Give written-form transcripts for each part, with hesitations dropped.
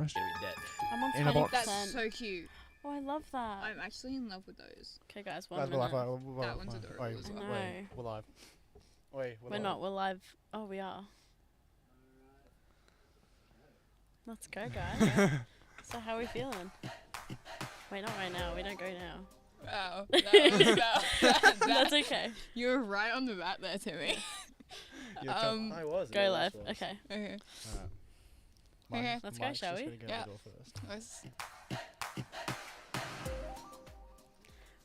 question. I'm on In a 20%. box. That's so cute. Oh, I love that. I'm actually in love with those. Okay, guys, Guys, 1 we're live. minute. That one's adorable Wait, as well. Wait, I know. we're live. Wait, We're not. We're live. Oh, we are. Let's go, guys. So how are we feeling? Wait, not right now. We don't go now. Wow. That's okay. You were right on the bat there, Timmy. I was. Go live. Okay. Okay. Mike, Let's go, Mike's shall just we? gonna go Yeah. the door first. Let's-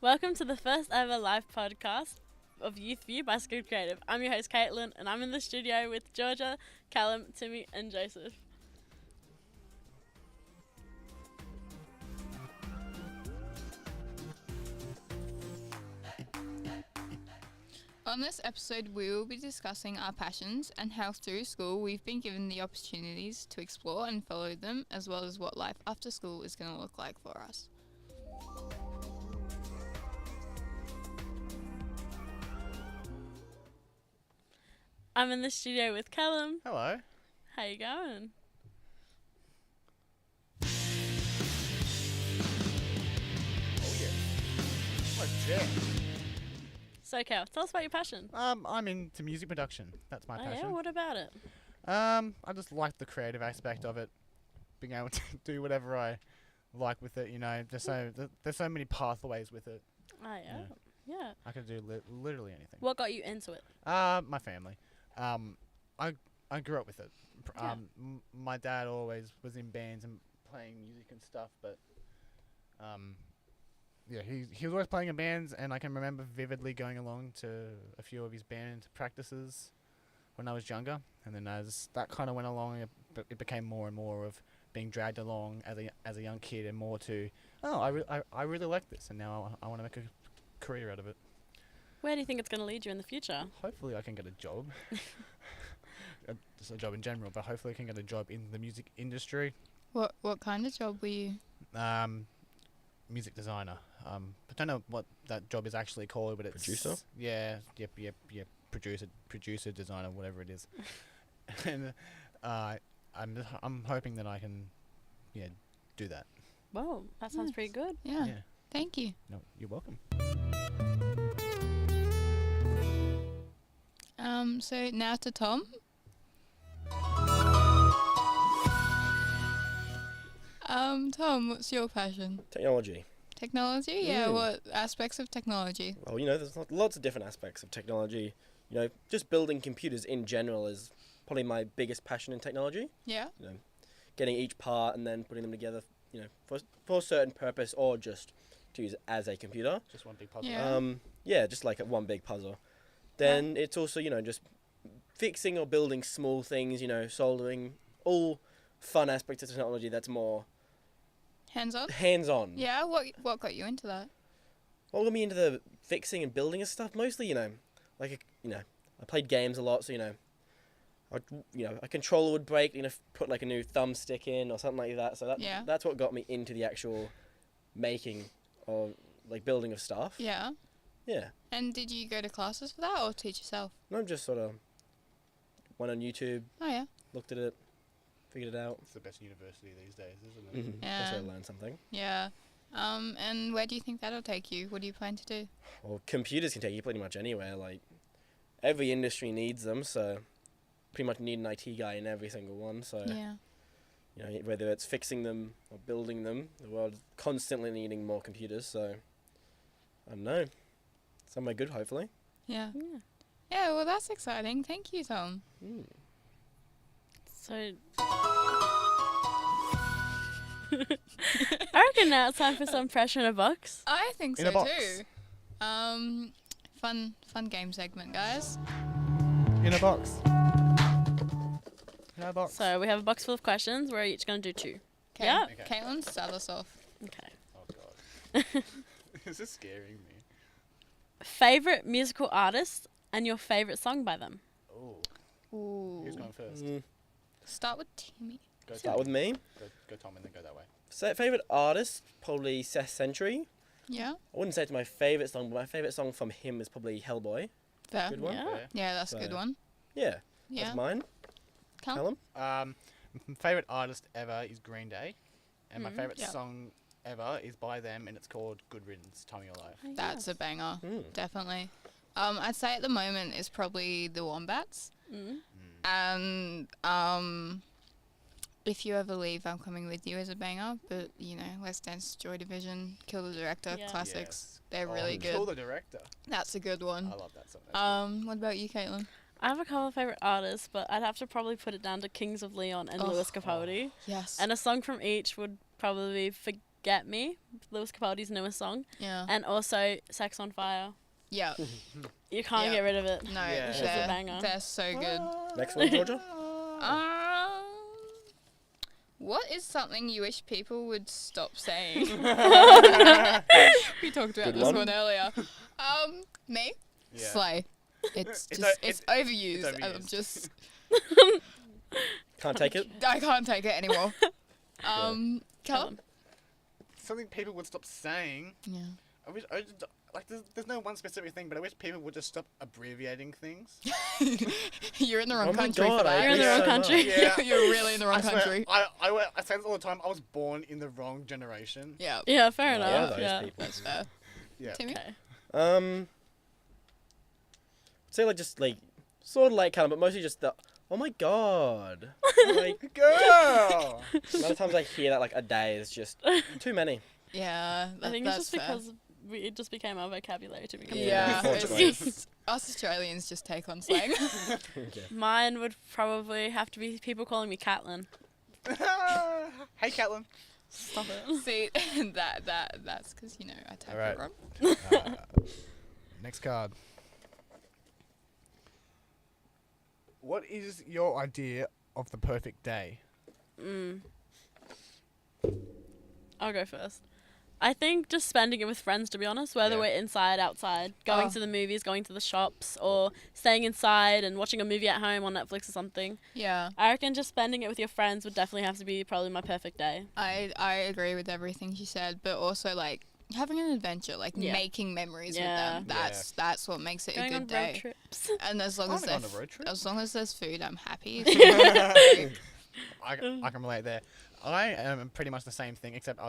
Welcome to the first ever live podcast of Youth View by School Creative. I'm your host, Caitlin, and I'm in the studio with Georgia, Callum, Timmy, and Joseph. On this episode, we will be discussing our passions and how through school we've been given the opportunities to explore and follow them, as well as what life after school is going to look like for us. I'm in the studio with Callum. Hello. How you going? Oh yeah. What a jet. So, Cal, tell us about your passion. I'm into music production. That's my Oh, passion. yeah? What about it? I just like the creative aspect of it, being able to do whatever I like with it. You know, there's so many pathways with it. Oh, yeah. Yeah. I could do literally anything. What got you into it? My family. I grew up with it. Yeah. My dad always was in bands and playing music and stuff, but yeah, he was always playing in bands, and I can remember vividly going along to a few of his band practices when I was younger. And then as that kind of went along, it became more and more of being dragged along as a young kid, and more to I really like this, and now I want to make a career out of it. Where do you think it's going to lead you in the future? Hopefully I can get a job. Just a job in general, but hopefully I can get a job in the music industry. What kind of job were you? Music designer. I don't know what that job is actually called, but it's Producer? Yeah, yep. Producer, designer, whatever it is. And I'm hoping that I can, do that. Whoa, that sounds Nice. pretty good. Yeah. Thank you. No, you're welcome. So now to Tom. Tom, what's your passion? Technology. Technology? Yeah, Mm. what aspects of technology? Well, there's lots of different aspects of technology. Just building computers in general is probably my biggest passion in technology. Yeah? Getting each part and then putting them together, for a certain purpose, or just to use it as a computer. Just one big puzzle. Yeah. Just like one big puzzle. Then it's also, just fixing or building small things, soldering, all fun aspects of technology that's more Hands-on? hands-on. Yeah, what got you into that? What got me into the fixing and building of stuff? Mostly, I played games a lot, so, a controller would break, put like a new thumbstick in or something like that. So that's what got me into the actual making or like building of stuff. Yeah. Yeah. And did you go to classes for that or teach yourself? No, just sort of went on YouTube, Oh, yeah. looked at it, figured it out. It's the best university these days, isn't it? That's where I Yeah. learned something. Yeah. And where do you think that'll take you? What do you plan to do? Well, computers can take you pretty much anywhere. Like, every industry needs them, so pretty much need an IT guy in every single one. So, Yeah. whether it's fixing them or building them, the world's constantly needing more computers, so I don't know. Somewhere good, hopefully. Yeah. Yeah. Yeah, well, that's exciting. Thank you, Tom. So, I reckon now it's time for some pressure in a box. I think In so a box. too. Fun game segment, guys. In a box. In a box. So we have a box full of questions. We're each going to do 2. Okay. Yeah. Okay. Caitlin, start us off. Okay. Oh god. This is scaring me. Favorite musical artist and your favorite song by them? Oh, Ooh. who's going first? Start with Timmy. Go Start with me. Go Tom, and then go that way. So, favourite artist, probably Seth Century. Yeah. I wouldn't say it's my favourite song, but my favourite song from him is probably Hellboy. Fair. Good one. Yeah. Fair. Yeah, that's a good So- one. Yeah, Yeah. that's mine. Callum? Callum? My favourite artist ever is Green Day. And my favourite Yeah. song ever is by them, and it's called Good Riddance, Time of Your Life. That's a banger, Mm. definitely. I'd say at the moment is probably the Wombats. Mm. And If You Ever Leave, I'm Coming With You is a banger. But, you know, Let's Dance, Joy Division, Kill the Director, Yeah. classics. Yes. They're really Kill good. the Director. That's a good one. I love that song. That's What about you, Caitlin? I have a couple of favourite artists, but I'd have to probably put it down to Kings of Leon and Oh. Lewis Capaldi. Yes. And a song from each would probably be Forget Me, Lewis Capaldi's newest song, Yeah. and also Sex on Fire. Yeah. You can't Yeah. get rid of it. No, Yeah. It's a they're, banger. they're so good. Next one, Georgia. What is something you wish people would stop saying? We talked about Good this one. one earlier. Me? Yeah. Slay. It's It's just o- it's it's overused. overused. I'm just Can't take it. I can't take it anymore. Callum? Something people would stop saying. Yeah. I just, like, there's no one specific thing, but I wish people would just stop abbreviating things. You're in the wrong Oh my country for God, I that. You're in the agree wrong so country. much. Yeah. You're really in the wrong I swear, country. I say this all the time. I was born in the wrong generation. Yeah. Yeah, fair Yeah, enough. those Yeah. people. That's fair. Yeah. Timmy? Okay. I'd say like just like sort of like Callum, but mostly just the oh my god. Like Girl! the amount of times I hear that like a day is just too many. Yeah. I think that's it's just fair. because it just became our vocabulary to become. Yeah, unfortunately. it's just, us Australians just take on slang. Okay. Mine would probably have to be people calling me Caitlin. Hey, Caitlin. Stop it. See, that's because, you know, I type Alright. it wrong. Next card. What is your idea of the perfect day? I'll go first. I think just spending it with friends, to be honest, whether Yeah. we're inside, outside, going Oh. to the movies, going to the shops, or staying inside and watching a movie at home on Netflix or something. Yeah, I reckon just spending it with your friends would definitely have to be probably my perfect day. I agree with everything she said, but also, like, having an adventure, like, Yeah. making memories Yeah. with them, that's what makes it Going a on good road day. trips. And as long I as wanna go on a road trip. as long as there's food, I'm happy. I can relate there. I am pretty much the same thing, except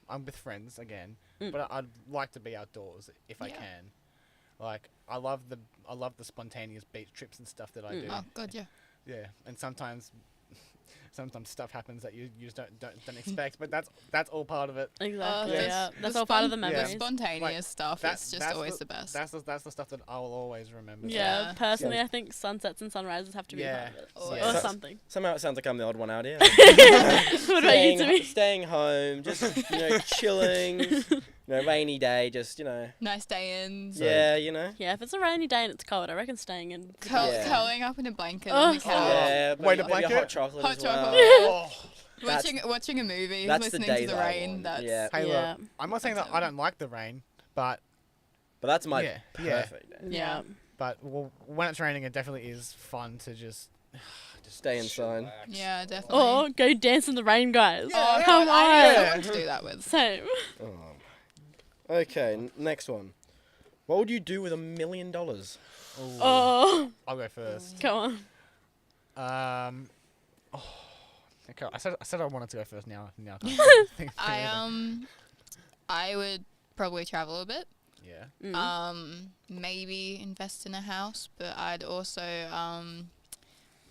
I'm with friends again, but I'd like to be outdoors if I Yeah. can. Like I love the spontaneous beach trips and stuff that I do. Oh god, yeah. Yeah, and sometimes stuff happens that you just don't expect, but that's all part of it. Exactly, Yes. yeah. The That's all part of the spon- memories. Spontaneous Like, stuff. that- It's just that's always the- the best. That's the stuff that I'll always remember. Yeah, Yeah. personally, Yeah. I think sunsets and sunrises have to be Yeah. part of it. Always. Or So- something. Somehow it sounds like I'm the odd one out here. What about you, Timmy? Staying home, just chilling. Rainy day, just Nice day in. yeah, Yeah, if it's a rainy day and it's cold, I reckon staying in. Yeah. Curling up in a blanket Oh. on the couch. Yeah, Wait, a maybe blanket? hot chocolate Hot as well. chocolate. Oh. Watching a movie, that's the listening to days the I rain. want, That's yeah. Hey, Yeah. look, I'm not saying that I don't like the rain, but But that's my Yeah. perfect day. Yeah. when it's raining, it definitely is fun to just Stay inside. chillax. yeah, definitely. Or go dance in the rain, guys. Oh, come God, I need on. someone to do that with. Same. Okay, next one. What would you do with $1 million? Ooh. Oh, I'll go first. come on. Okay, I said I wanted to go first. Now I can't think of anything. I would probably travel a bit. Yeah. Maybe invest in a house, but I'd also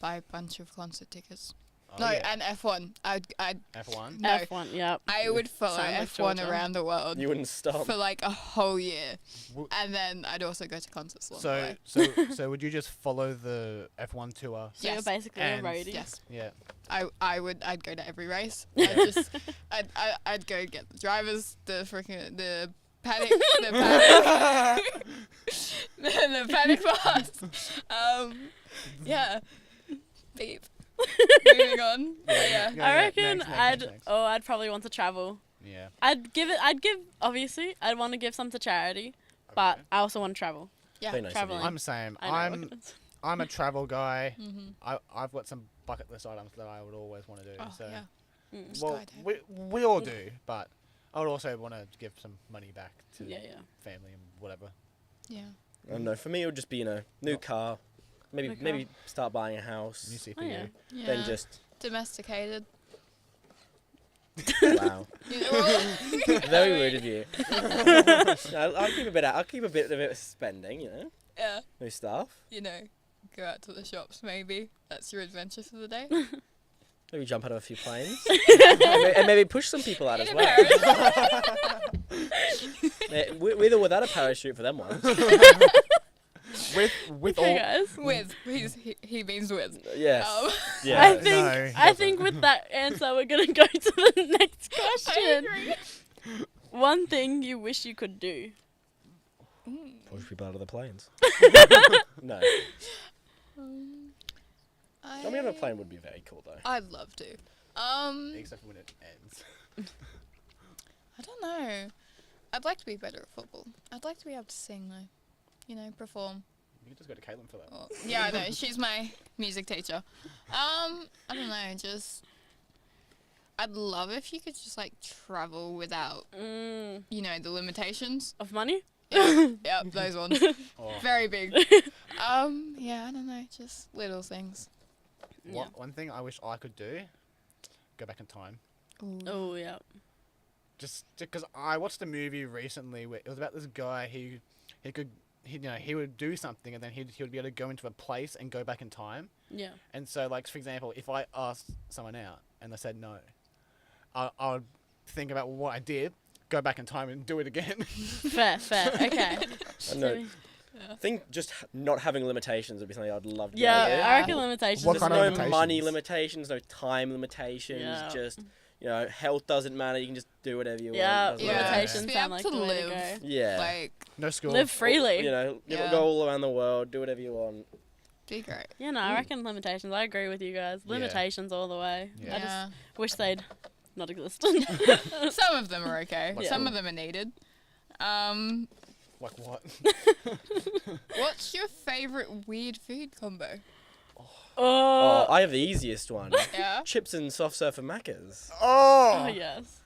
buy a bunch of concert tickets. Oh, No, yeah. and F1. I'd F1. no. F1, yep. I would follow Sound like F1 Georgia. around the world You wouldn't stop. for like a whole year, W- and then I'd also go to concerts along the So way. so would you just follow the F1 tour? So you're Yes. basically a And- roadie. Yes, Yeah. I'd go to every race. Yeah. I'd go get the drivers, the paddock, the paddock pass. Yeah. Beep. Moving on. Yeah. Yeah. I reckon next. I'd probably want to travel. Yeah. I'd give, obviously, I'd want to give some to charity, but I also want to travel. Yeah. Very nice of you. traveling. I'm the same. I know. I'm a travel guy. Mm-hmm. I've got some bucket list items that I would always want to do. Oh, so yeah. well, Skydive. we all do, but I would also want to give some money back to Yeah. family and whatever. Yeah. I don't know. For me, it would just be new Oh. car. New car. Maybe start buying a house. New CPU. Oh, yeah. Yeah. Then just Domesticated. Wow. You know, well, Very I rude mean, of you. No, I'll keep a bit. I'll keep a bit of it spending. You know, Yeah, new stuff. you know, go out to the shops maybe. That's your adventure for the day. Maybe jump out of a few planes, and maybe push some people out In as a well. With or without a parachute for them ones. With Okay, all guys. With. He means with. Yes. I Yeah. No, think he I doesn't. think with that answer we're gonna go to the next question. One thing you wish you could do. Push people out of the planes. No. Jumping out of a plane would be very cool though. I'd love to. except for when it ends. I don't know. I'd like to be better at football. I'd like to be able to sing though. You know, perform. You can just go to Caitlin for that. Well, yeah, I know. She's my music teacher. I don't know. Just, I'd love if you could just like travel without, you know, the limitations. Of money? Yep, those ones. Oh. Very big. Yeah, I don't know. Just little things. Yeah. One thing I wish I could do, go back in time. Oh yeah. Just because I watched a movie recently where it was about this guy he would do something and then he would be able to go into a place and go back in time. Yeah. And so, like, for example, if I asked someone out and they said no, I would think about what I did, go back in time and do it again. Fair. Okay. I know. I think just not having limitations would be something I'd love to Yeah, do. I reckon limitations. What There's kind no of limitations? money limitations, no time limitations. Yeah. Just health doesn't matter. You can just do whatever you Yeah, want. Doesn't Yeah. matter. limitations Be sound able like to the way to live. go. Yeah. Like, No school. Live freely. Yeah. Go all around the world, do whatever you want. be great. Yeah, no, I reckon limitations. I agree with you guys. Yeah. Limitations all the way. Yeah. I Yeah. just wish they'd not exist. Some of them are okay. Yeah. Some of them are needed. Like what? What's your favorite weird food combo? Oh, I have the easiest one. Yeah. Chips and soft serve from Macca's. Oh, yes.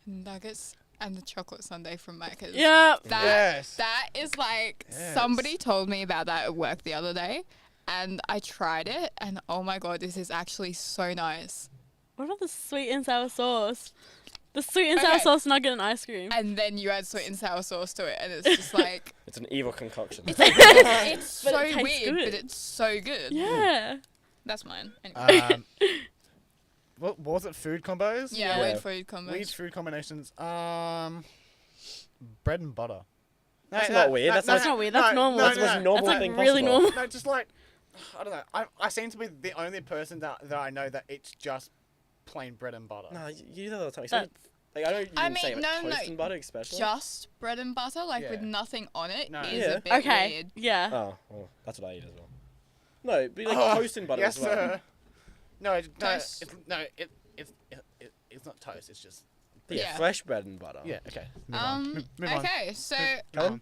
Nuggets and the chocolate sundae from Macca's. Yeah. Yes. That is like, Yes. somebody told me about that at work the other day, and I tried it, and oh my god, this is actually so nice. What about the sweet and sour sauce? The sweet and sour Okay. sauce nugget and ice cream. And then you add sweet and sour sauce to it, and it's just like, It's an evil concoction. it's But so it tastes weird, good. but it's so good. Yeah. That's mine. Anyway. What was it? Food combos? Yeah, Yeah. weird food combos. Weird food combinations. Bread and butter. That's not weird. That's not weird, that's normal. That's the most normal That's like thing really possible. normal. No, just like, I don't know. I seem to be the only person that I know that it's just plain bread and butter. No, you do that all the time. That's- Like, I don't I even say mean, it, no, but no, toast and butter especially. Just bread and butter, like with Yeah. nothing on it, No. is Yeah. a bit Okay. weird. Yeah. Oh, well, that's what I eat as well. No, but like Oh, toast and butter yes, as well. sir. No, Toast. it's not toast. It's just But yeah, Yeah. fresh bread and butter. yeah. Okay. Move on. Move on. Okay, so Move Callum? on.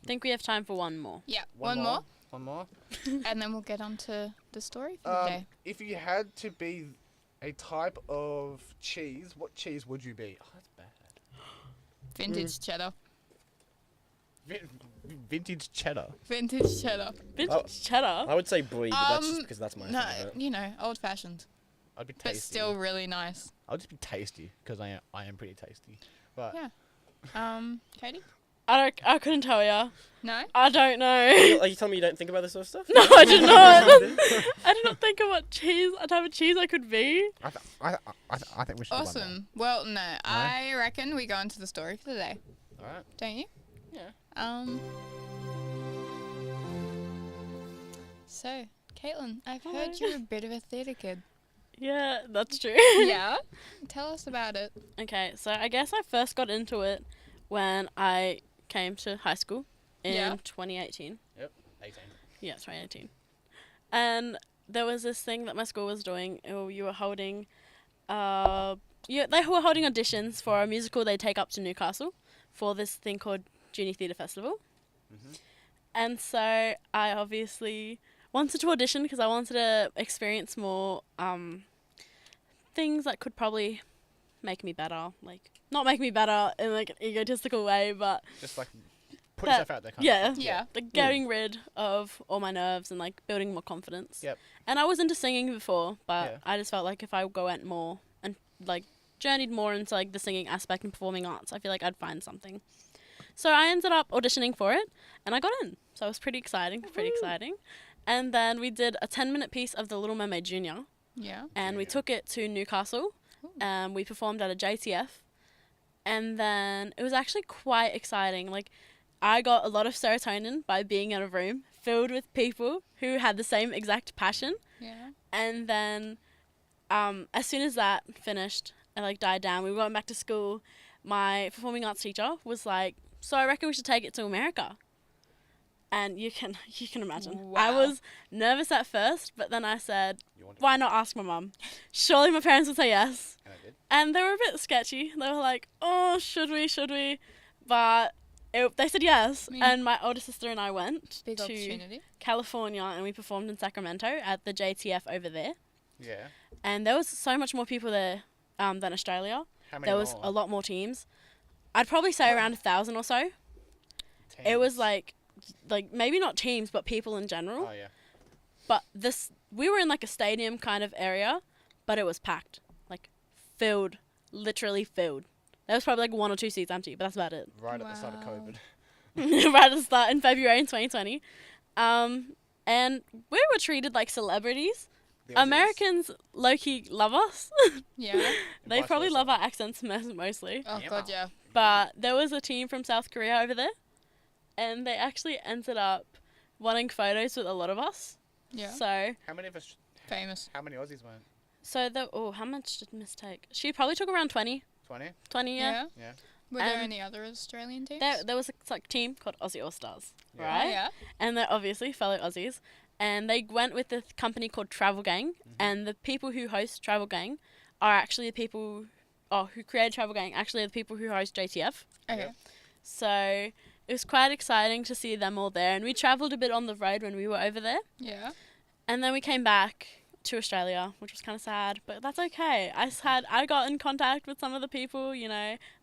I think we have time for one more. yeah, one more, One more. and then we'll get on to the story for the day. If you had to be a type of cheese, what cheese would you be? Oh, that's bad. Vintage cheddar. Vintage cheddar. Vintage cheddar. Vintage cheddar. I would say brie, but that's just because that's my No, favorite. you know, old fashioned, I'd be tasty. but still really nice. I'll just be tasty because I am pretty tasty. But Yeah. Katie? I couldn't tell ya. No? I don't know. Are you telling me you don't think about this sort of stuff? No, I did not. I did not think of what type of cheese I could be. I think we should. do one more. Awesome. Well, no, I reckon we go into the story for the day. All right. Don't you? Yeah. So, Caitlin, I've Hello. heard you're a bit of a theatre kid. Yeah, that's true. Yeah? Tell us about it. Okay, so I guess I first got into it when I came to high school in Yeah. 2018. 18. Yeah, 2018. And there was this thing that my school was doing. You were holding, they were holding auditions for a musical they take up to Newcastle for this thing called Junior Theatre Festival. Mm-hmm. And so I obviously wanted to audition because I wanted to experience more things that could probably make me better. Like, not make me better in like an egotistical way, but Just like Put That- yourself out there. yeah. Yeah. Like getting rid of all my nerves and like building more confidence. Yep. And I was into singing before, but Yeah. I just felt like if I went more and like journeyed more into like the singing aspect and performing arts, I feel like I'd find something. So I ended up auditioning for it and I got in. So it was pretty exciting, And then we did a 10-minute piece of The Little Mermaid Junior Yeah. and we Junior. took it to Newcastle. We performed at a JTF. And then it was actually quite exciting. Like, I got a lot of serotonin by being in a room filled with people who had the same exact passion. Yeah. And then as soon as that finished and like died down, we went back to school. My performing arts teacher was like, so I reckon we should take it to America. And you can imagine. I Wow. was nervous at first, but then I said, You want why not ask my mum? Surely my parents would say yes. And I did. And they were a bit sketchy. They were like, oh, should we? But they said yes. I mean- And my older sister and I went Big to opportunity. California and we performed in Sacramento at the JTF over there. Yeah. And there was so much more people there than Australia. How many There was more? a lot more teams. I'd probably say around 1,000 or so. It was Teams. like maybe not teams, but people in general. Oh yeah. But we were in like a stadium kind of area, but it was packed, like filled, literally filled. There was probably like 1 or 2 seats empty, but that's about it. Right at the start of Wow. COVID. Right at the start in February in 2020. And we were treated like celebrities. The Aussies. Americans low-key love us. Yeah. They vice probably versa. love our accents mostly. Oh Yeah. god, yeah. But there was a team from South Korea over there, and they actually ended up wanting photos with a lot of us. Yeah. So, How many of us? Famous. How many Aussies went? how much did Miss take? She probably took around 20. 20. 20, yeah. Yeah. Were there Um, any other Australian teams? There was a like, team called Aussie All Stars, Yeah. right? Oh, yeah. And they're obviously fellow Aussies. And they went with this company called Travel Gang. And the people who host Travel Gang are actually the people who created Travel Gang, actually are the people who host JTF. Okay. Yep. So it was quite exciting to see them all there. And we travelled a bit on the road when we were over there. Yeah. And then we came back to Australia, which was kind of sad, but that's okay. I got in contact with some of the people,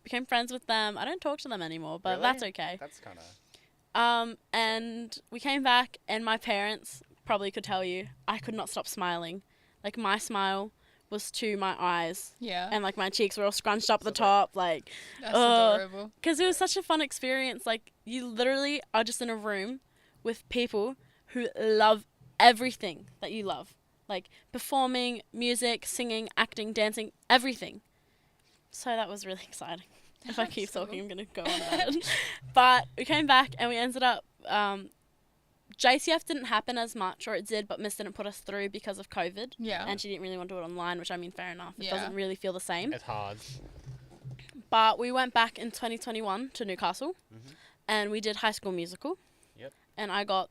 became friends with them. I don't talk to them anymore, but Really? that's okay. That's kind of. And we came back, and my parents probably could tell you I could not stop smiling. Like, my smile was to my eyes, Yeah. and like my cheeks were all scrunched up the So top, like, That's uh, adorable. because it was such a fun experience. Like, you literally are just in a room with people who love everything that you love. Like, performing, music, singing, acting, dancing, everything. So that was really exciting. If I keep That's cool. talking, I'm going to go on about it. But we came back and we ended up... JCF didn't happen as much, or it did, but Miss didn't put us through because of COVID. Yeah. And she didn't really want to do it online, which, I mean, fair enough. It Yeah. doesn't really feel the same. It's hard. But we went back in 2021 to Newcastle, Mhm. and we did High School Musical. Yep. And I got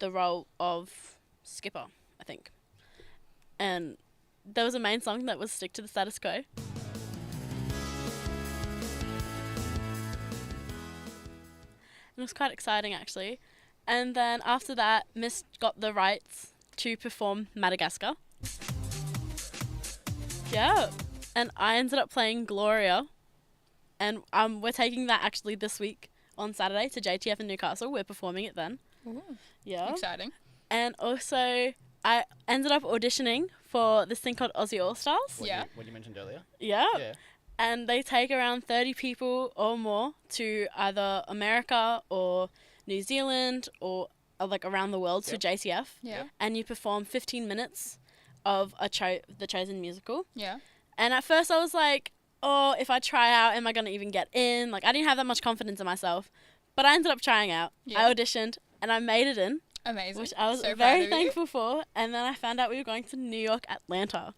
the role of Skipper, I think. And there was a main song that was Stick to the Status Quo. It was quite exciting, actually. And then after that, Miss got the rights to perform Madagascar. Yeah. And I ended up playing Gloria. And we're taking that actually this week on Saturday to JTF in Newcastle. We're performing it then. Ooh, Yeah. exciting. And also, I ended up auditioning for this thing called Aussie All Stars. Yeah. What you mentioned earlier. Yeah. Yeah. And they take around 30 people or more to either America or New Zealand or like around the world to Yep. JTF. Yeah. And you perform 15 minutes of the chosen musical. Yeah. And at first I was like, oh, if I try out, am I going to even get in? Like, I didn't have that much confidence in myself. But I ended up trying out. Yeah. I auditioned and I made it in, Amazing. which I was So proud very of you. thankful for. And then I found out we were going to New York, Atlanta.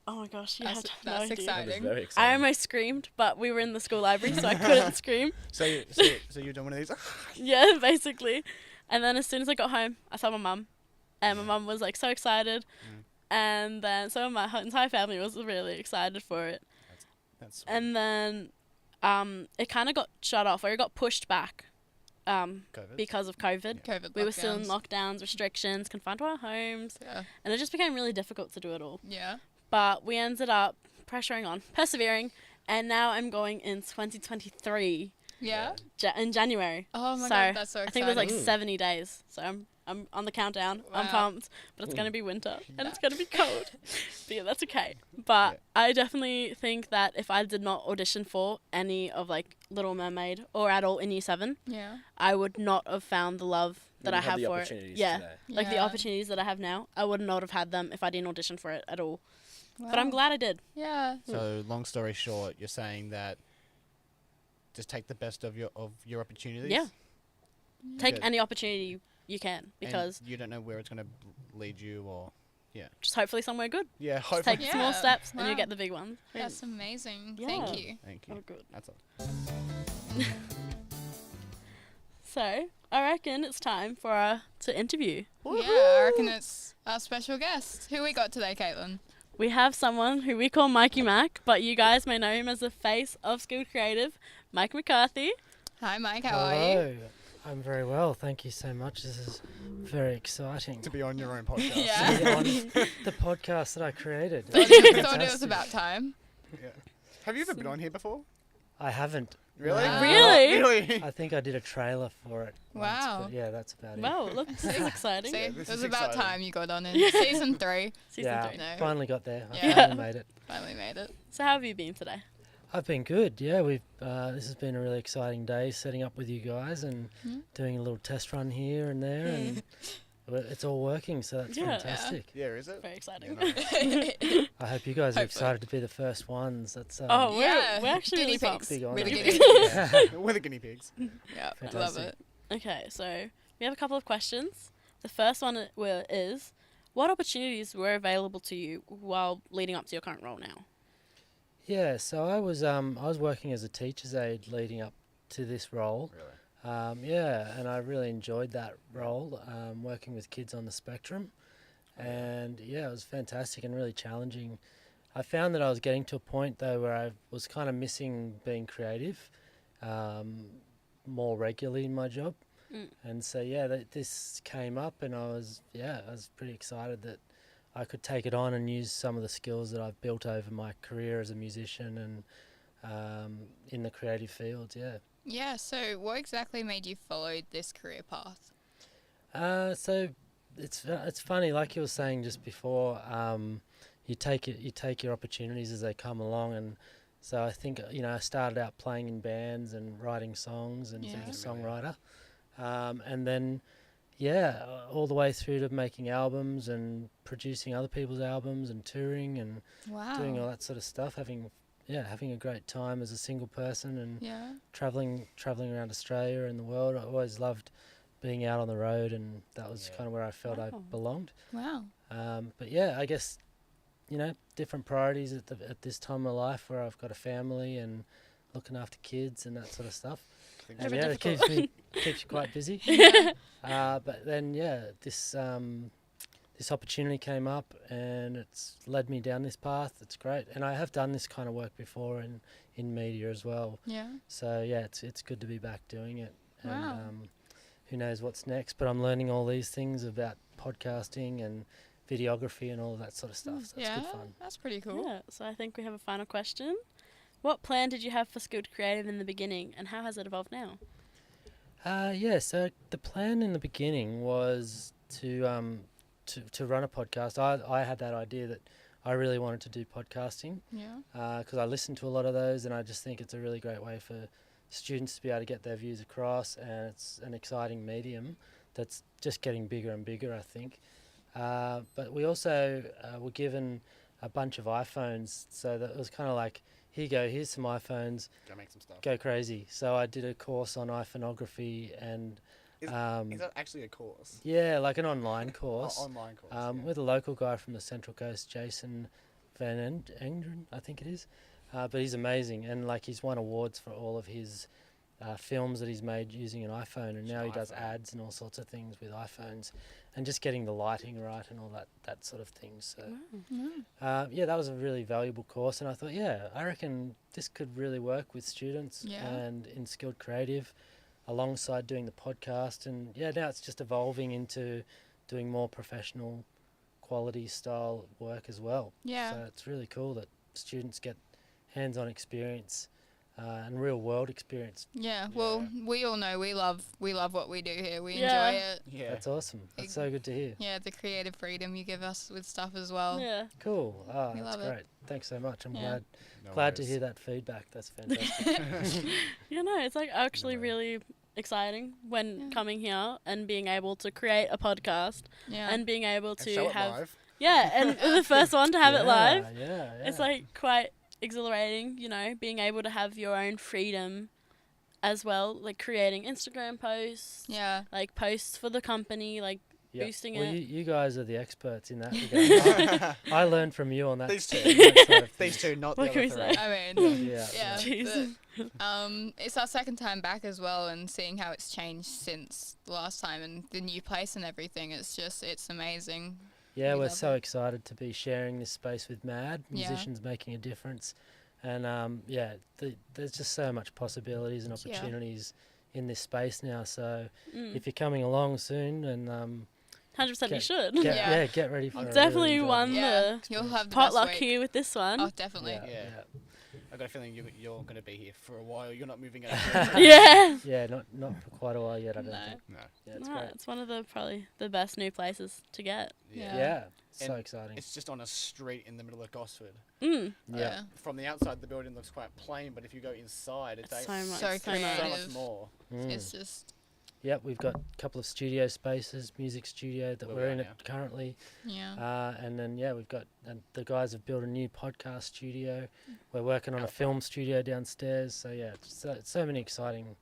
Oh my gosh, you That's- had no that's idea. exciting. That was very I exciting. almost screamed, but we were in the school library, so I couldn't scream. So you're doing one of these. Yeah, basically. And then as soon as I got home, I saw my mum. And my mum was like so excited. Mm. And then so my entire family was really excited for it. That's And then it kind of got shut off, or it got pushed back COVID. because of COVID. COVID We were still in lockdowns. lockdowns, restrictions, confined to our homes. Yeah. And it just became really difficult to do it all. Yeah. But we ended up persevering, and now I'm going in 2023 Yeah. in January. Oh my So, god, that's so I exciting. think there's like Mm. 70 days. So I'm on the countdown. I'm Wow. pumped. But it's going to be winter and it's going to be cold. But yeah, that's okay. But Yeah. I definitely think that if I did not audition for any of like Little Mermaid or at all in Year 7, Yeah. I would not have found the love that I Wouldn't have the for it. opportunities Yeah. today. Like the Yeah. opportunities that I have now, I would not have had them if I didn't audition for it at all. But I'm Wow. glad I did. Yeah. So long story short, you're saying that just take the best of your opportunities. Yeah. Take Good. any opportunity you can because And you don't know where it's going to lead you, or just hopefully somewhere good. yeah, Just hopefully. take Yeah. small steps and you Wow. get the big ones. That's amazing. Yeah. Thank you. Thank you. Oh, good. That's all. So I reckon it's time for us to interview. Yeah, I reckon it's our special guest. Who we got today, Caitlin? We have someone who we call Mikey Mac, but you guys may know him as the face of Skilled Creative, Mike McCarthy. Hi, Mike. How are you? Hello. I'm very well, thank you so much. This is very exciting. To be on your own podcast. Yeah. To be on the podcast that I created. Thought it was Fantastic. about time. Yeah. Have you ever been on here before? I haven't. Really? No. Really? Really? I think I did a trailer for it. once, Wow. but yeah, that's about it. Wow, look, this is exciting. See, Yeah, it this was is about exciting. time you got on in Yeah. season 3. Season yeah, 3. No. finally got there. I Yeah. finally made it. Finally made it. So how have you been today? I've been good. Yeah, we've. This has been a really exciting day setting up with you guys and doing a little test run here and there, and it's all working. So that's Yeah. fantastic. Yeah, is it? Very exciting. Yeah, I hope you guys are Hopefully. excited to be the first ones. That's Oh, Yeah, we're actually guinea really pigs. pumped. Big We're honour. the Guinea guinea pigs. pigs. We're the guinea pigs. Yeah, I love Fantastic. it. Okay, so we have a couple of questions. The first one is, what opportunities were available to you while leading up to your current role now? Yeah, so I was working as a teacher's aide leading up to this role. Really? Yeah, and I really enjoyed that role, working with kids on the spectrum, and yeah, it was fantastic and really challenging. I found that I was getting to a point though where I was kind of missing being creative, more regularly in my job, and so yeah, this came up, and I was pretty excited that I could take it on and use some of the skills that I've built over my career as a musician and in the creative fields. Yeah. Yeah, so what exactly made you follow this career path? So it's funny, like you were saying just before. You take your opportunities as they come along, and so I think I started out playing in bands and writing songs and being a Yeah. songwriter, and then all the way through to making albums and producing other people's albums and touring and Wow. doing all that sort of stuff. Having a great time as a single person and Yeah. traveling around Australia and the world. I always loved being out on the road, and that was Yeah. kind of where I felt I Wow. belonged. Wow. But yeah, I guess different priorities at this time of life where I've got a family and looking after kids and that sort of stuff. Things And are yeah, it difficult. keeps you quite busy. But then this opportunity came up and it's led me down this path. It's great, and I have done this kind of work before in media as well. Yeah. So yeah, it's good to be back doing it. And Wow. who knows what's next? But I'm learning all these things about podcasting and videography and all that sort of stuff. So it's Yeah, good fun. that's pretty cool. Yeah, so I think we have a final question. What plan did you have for Skilled Creative in the beginning, and how has it evolved now? So the plan in the beginning was to run a podcast. I had that idea that I really wanted to do podcasting Yeah. because I listen to a lot of those, and I just think it's a really great way for students to be able to get their views across, and it's an exciting medium that's just getting bigger and bigger, I think. But we also were given a bunch of iPhones, so that it was kind of like, here you go, here's some iPhones, Go make some stuff. go crazy. So I did a course on iPhoneography and Is that actually a course? yeah, like an online course. Online course. Yeah. With a local guy from the Central Coast, Jason Van Engren, I think it is. But he's amazing, and like he's won awards for all of his films that he's made using an iPhone, and now he does iPhone. ads and all sorts of things with iPhones, and just getting the lighting right and all that sort of thing. So that was a really valuable course, and I thought, I reckon this could really work with students Yeah. and in Skilled Creative, alongside doing the podcast, and now it's just evolving into doing more professional quality style work as well. Yeah. So it's really cool that students get hands-on experience and real world experience. Yeah, well, we all know we love what we do here. We Yeah. enjoy it. Yeah. That's awesome. That's so good to hear. Yeah, the creative freedom you give us with stuff as well. Yeah. Cool. Oh, We that's love it. great. Thanks so much. I'm Yeah. glad to hear that feedback. That's fantastic. You know, it's like actually way. really exciting when Yeah. coming here and being able to create a podcast Yeah. and being able And to show it have live. and the first one to have it live. Yeah. It's like quite exhilarating, you know, being able to have your own freedom as well, like creating Instagram posts, Yeah. like posts for the company, like boosting well, it. you guys are the experts in that regard. I learned from you on that. These two. that side of These things. two, not What the can other we three. say? I mean, Yeah. yeah. Jeez. but, it's our second time back as well, and seeing how it's changed since the last time and the new place and everything. It's amazing. Yeah, We we're love so it. excited to be sharing this space with MAD, Yeah. musicians making a difference. And there's just so much possibilities and Yeah. opportunities in this space now. So Mm. if you're coming along soon, and 100% you get- should. Yeah. get ready for I've a really definitely enjoyable won Yeah, the you'll have the potluck best week. here with this one. Oh, definitely. Yeah, I got a feeling you're going to be here for a while. You're not moving out. Yeah. yeah, not for quite a while yet. I don't No. think. No. Yeah, it's No, great. it's one of the probably the best new places to get. Yeah. Yeah, so And exciting. It's just on a street in the middle of Gosford. Mm. Yeah. From the outside, the building looks quite plain, but if you go inside, it's So much, So so much. so creative. much more. Mm. It's just, Yep, we've got a couple of studio spaces, music studio that Where we're we are in now. it currently. yeah. And then, we've got, and the guys have built a new podcast studio. We're working on a film studio downstairs. So, so many exciting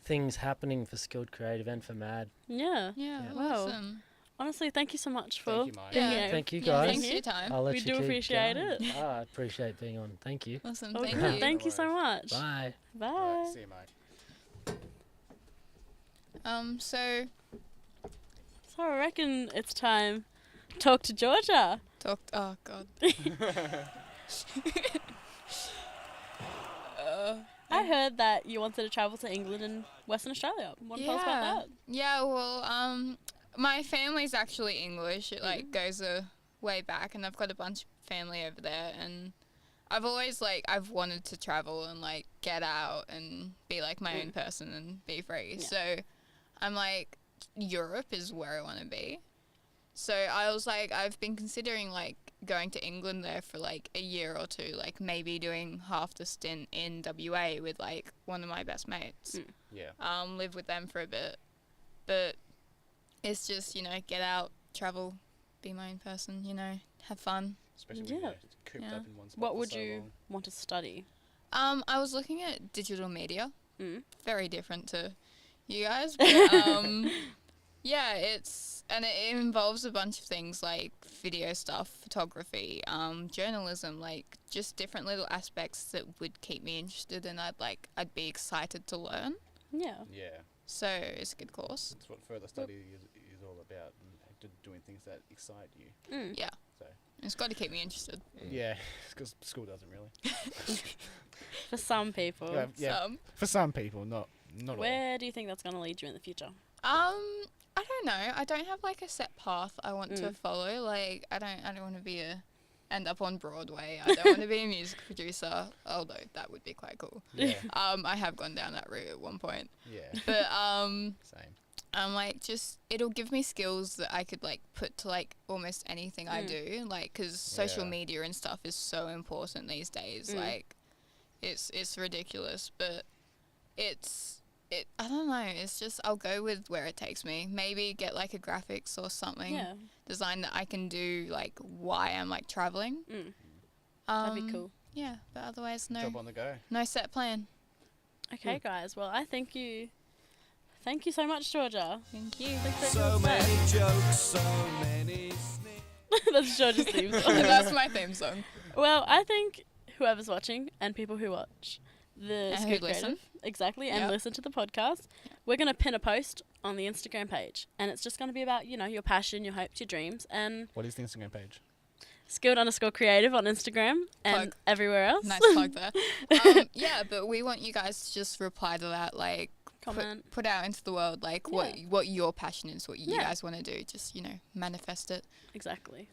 things happening for Skilled Creative and for MAD. Yeah. Yeah, Yeah. Wow. awesome. Honestly, thank you so much for Thank you, Maya. being Yeah. here. Thank you, Yeah, guys. thanks for your time. I'll let We you do keep appreciate going. it. I appreciate being on. Thank you. Awesome. Okay, Thank you. thank you so No much. Bye. Bye. Right, see you, mate. So So I reckon it's time to talk to Georgia. oh god. I heard that you wanted to travel to England and Western Australia. Want to tell us about that? Yeah, well, my family's actually English. It like goes a way back, and I've got a bunch of family over there, and I've always I've wanted to travel and like get out and be like my own person and be free. Yeah. So I'm like, Europe is where I want to be. So I was like, I've been considering like going to England there for like a year or two, like maybe doing half the stint in WA with like one of my best mates. Yeah. Live with them for a bit. But it's just, get out, travel, be my own person, have fun. Especially Yeah. when you're cooped Yeah. up in one spot What for would so you long. want to study? I was looking at digital media. Mm. Very different to you guys. But, yeah, it involves a bunch of things like video stuff, photography, journalism, like just different little aspects that would keep me interested and I'd be excited to learn. Yeah. Yeah. So it's a good course. That's what further study is all about, and doing things that excite you. Mm. Yeah. So It's got to keep me interested. yeah, because school doesn't really. For some people. Yeah. For some people, not all. Where do you think that's going to lead you in the future? I don't know. I don't have like a set path I want to follow. Like I don't want to end up on Broadway. I don't want to be a music producer, although that would be quite cool. Yeah. I have gone down that route at one point. Yeah. But Same. I'm like it'll give me skills that I could like put to like almost anything I do. Like cuz social Yeah. media and stuff is so important these days. Like it's ridiculous, but I don't know. It's just I'll go with where it takes me. Maybe get like a graphics or something Yeah. design that I can do like while I'm like traveling. Mm. That'd be cool. Yeah, but otherwise Job on the go. no set plan. Okay, guys. Well, I thank you. Thank you so much, Georgia. Thank you. So many jokes, so many sneaks. That's Georgia's theme song. That's my theme song. Well, I think whoever's watching and people who watch the And who Scoot listen. Creative, exactly, and Yep. listen to the podcast, we're going to pin a post on the Instagram page. And it's just going to be about, your passion, your hopes, your dreams, and What is the Instagram page? skilled_creative on Instagram and Plug. everywhere else. Nice plug there. Yeah, but we want you guys to just reply to that, like Comment. put out into the world like Yeah. what your passion is, what you Yeah. guys want to do. Just manifest it. Exactly.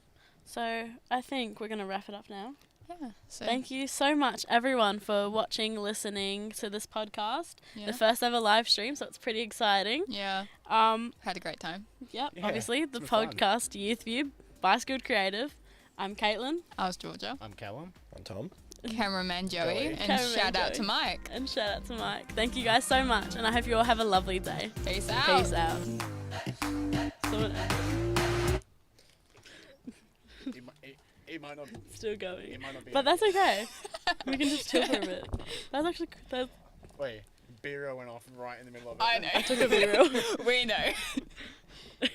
So I think we're going to wrap it up now. Yeah. So Thank you so much, everyone, for watching, listening to this podcast. Yeah. The first ever live stream, so it's pretty exciting. Yeah. Um, Had a great time. yep, Yeah, obviously, it's the been fun. podcast Youth View by School Creative. I'm Caitlin, I was Georgia. I'm Callum. I'm Tom. Cameraman Joey. Joey. And Cameraman shout out Joey. to Mike. and shout out to Mike. Thank you guys so much, and I hope you all have a lovely day. Peace out. Peace out. Someone It might not. still going. It might not be. But that's okay. We can just chill for a bit. That's actually that's Wait, Biro went off right in the middle of it. I know. took a video. We know.